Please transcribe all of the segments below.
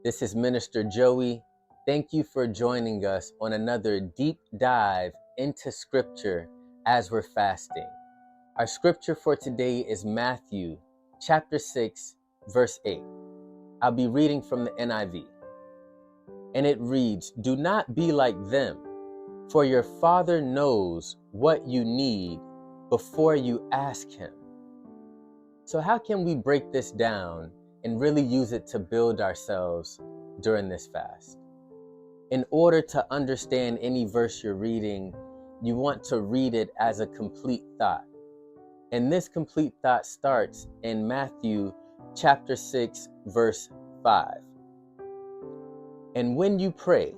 This is Minister Joey. Thank you for joining us on another deep dive into Scripture as we're fasting. Our scripture for today is Matthew chapter 6, verse 8. I'll be reading from the NIV. And it reads, "Do not be like them, for your Father knows what you need before you ask Him." So how can we break this down and really use it to build ourselves during this fast? In order to understand any verse you're reading, you want to read it as a complete thought. And this complete thought starts in Matthew chapter 6, verse 5. "And when you pray,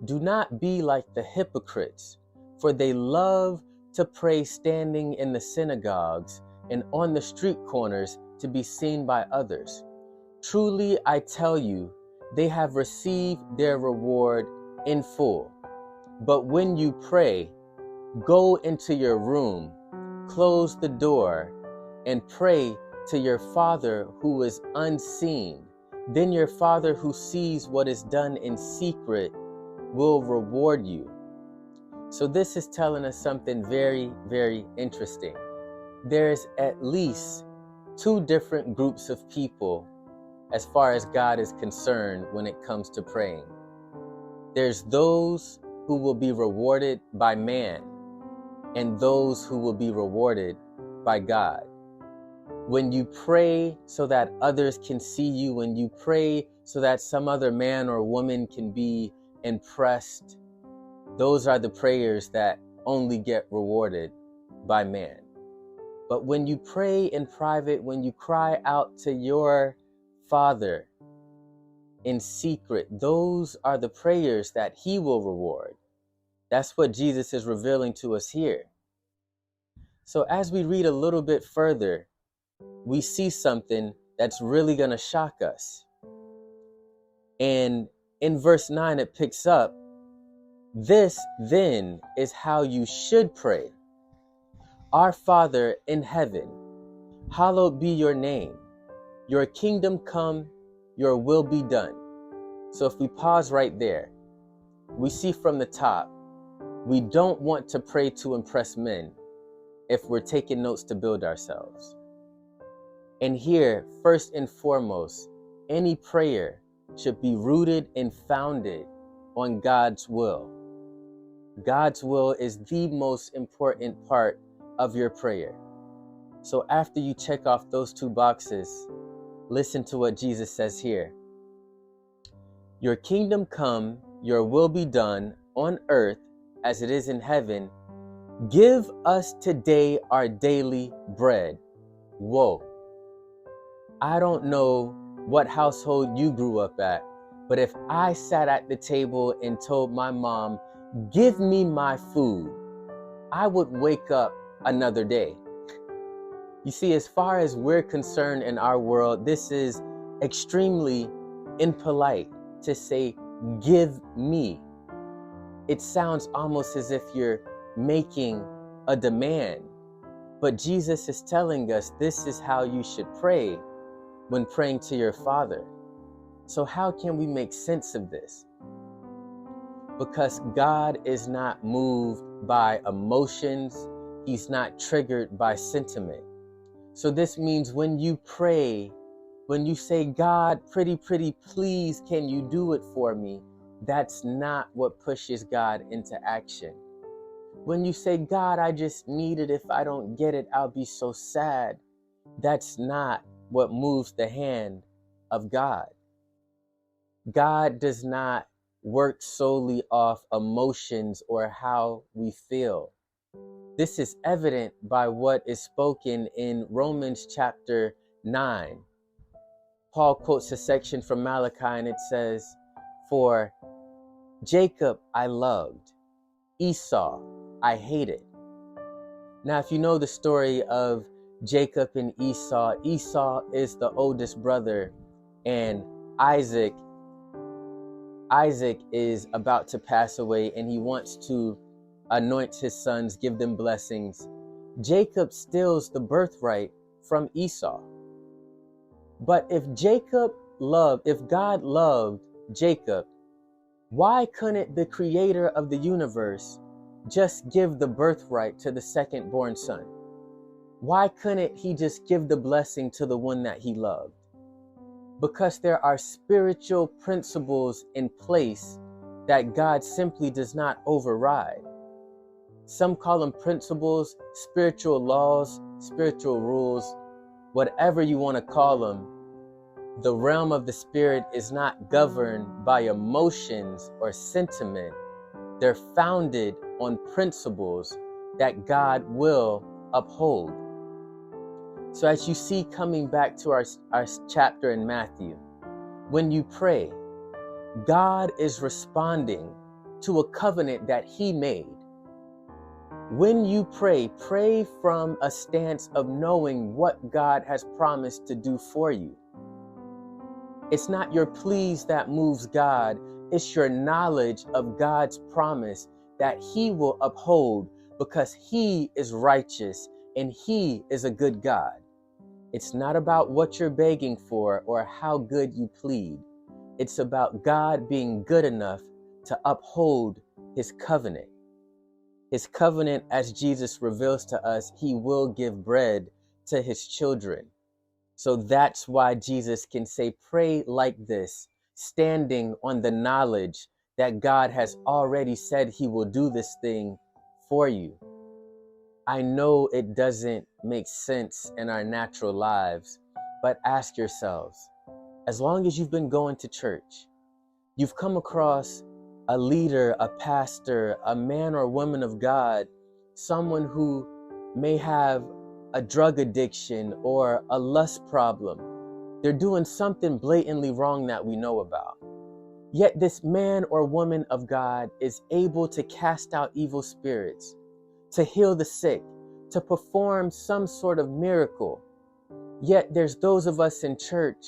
do not be like the hypocrites, for they love to pray standing in the synagogues and on the street corners to be seen by others. Truly, I tell you, they have received their reward in full. But when you pray, go into your room, close the door, and pray to your Father who is unseen. Then your Father who sees what is done in secret will reward you." So this is telling us something very, very interesting. There's at least two different groups of people as far as God is concerned when it comes to praying. There's those who will be rewarded by man and those who will be rewarded by God. When you pray so that others can see you, when you pray so that some other man or woman can be impressed, those are the prayers that only get rewarded by man. But when you pray in private, when you cry out to your Father in secret, those are the prayers that He will reward. That's what Jesus is revealing to us here. So as we read a little bit further, we see something that's really going to shock us. And in verse 9, it picks up, "This then is how you should pray. Our Father in heaven, hallowed be your name. Your kingdom come, your will be done." So if we pause right there, we see from the top, we don't want to pray to impress men if we're taking notes to build ourselves. And here, first and foremost, any prayer should be rooted and founded on God's will. God's will is the most important part of your prayer. So after you check off those two boxes, listen to what Jesus says here. "Your kingdom come, your will be done on earth as it is in heaven. Give us today our daily bread." Whoa. I don't know what household you grew up at, but if I sat at the table and told my mom, "Give me my food," I would wake up another day. You see, as far as we're concerned in our world, this is extremely impolite to say, "Give me." It sounds almost as if you're making a demand. But Jesus is telling us this is how you should pray when praying to your Father. So how can we make sense of this? Because God is not moved by emotions. He's not triggered by sentiment. So this means when you pray, when you say, "God, pretty, please, can you do it for me?" That's not what pushes God into action. When you say, "God, I just need it. If I don't get it, I'll be so sad," that's not what moves the hand of God. God does not work solely off emotions or how we feel. This is evident by what is spoken in Romans chapter 9. Paul quotes a section from Malachi and it says, "For Jacob I loved, Esau I hated." Now, if you know the story of Jacob and Esau, Esau is the oldest brother, and Isaac is about to pass away, and he wants to anoint his sons, give them blessings. Jacob steals the birthright from Esau. But if Jacob if God loved Jacob, why couldn't the creator of the universe just give the birthright to the second born son? Why couldn't he just give the blessing to the one that he loved? Because there are spiritual principles in place that God simply does not override. Some call them principles, spiritual laws, spiritual rules, whatever you want to call them. The realm of the spirit is not governed by emotions or sentiment. They're founded on principles that God will uphold. So as you see, coming back to our chapter in Matthew, when you pray, God is responding to a covenant that he made. When you pray, pray from a stance of knowing what God has promised to do for you. It's not your pleas that moves God. It's your knowledge of God's promise that he will uphold because he is righteous and he is a good God. It's not about what you're begging for or how good you plead. It's about God being good enough to uphold his covenant. His covenant, as Jesus reveals to us, he will give bread to his children. So that's why Jesus can say, pray like this, standing on the knowledge that God has already said he will do this thing for you. I know it doesn't make sense in our natural lives, but ask yourselves, as long as you've been going to church, you've come across a leader, a pastor, a man or woman of God, someone who may have a drug addiction or a lust problem. They're doing something blatantly wrong that we know about. Yet this man or woman of God is able to cast out evil spirits, to heal the sick, to perform some sort of miracle. Yet there's those of us in church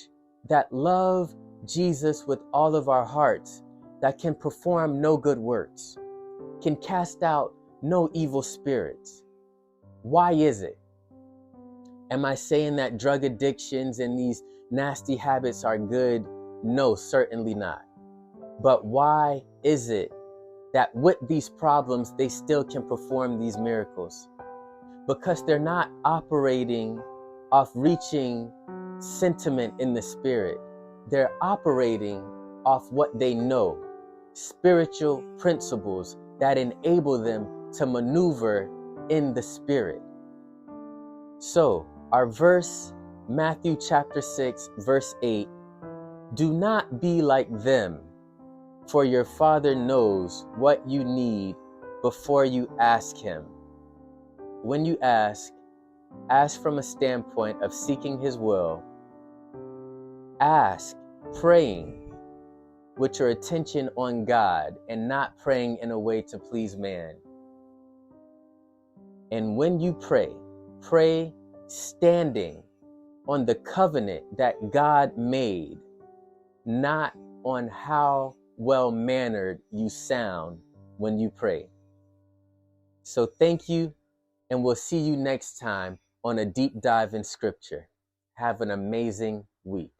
that love Jesus with all of our hearts, that can perform no good works, can cast out no evil spirits. Why is it? Am I saying that drug addictions and these nasty habits are good? No, certainly not. But why is it that with these problems, they still can perform these miracles? Because they're not operating off reaching sentiment in the spirit. They're operating off what they know, spiritual principles that enable them to maneuver in the spirit. So our verse, Matthew chapter 6, verse 8, do not be like them, for your Father knows what you need before you ask him. When you ask from a standpoint of seeking his will. Ask, praying with your attention on God and not praying in a way to please man. And when you pray, pray standing on the covenant that God made, not on how well-mannered you sound when you pray. So thank you, and we'll see you next time on a deep dive in Scripture. Have an amazing week.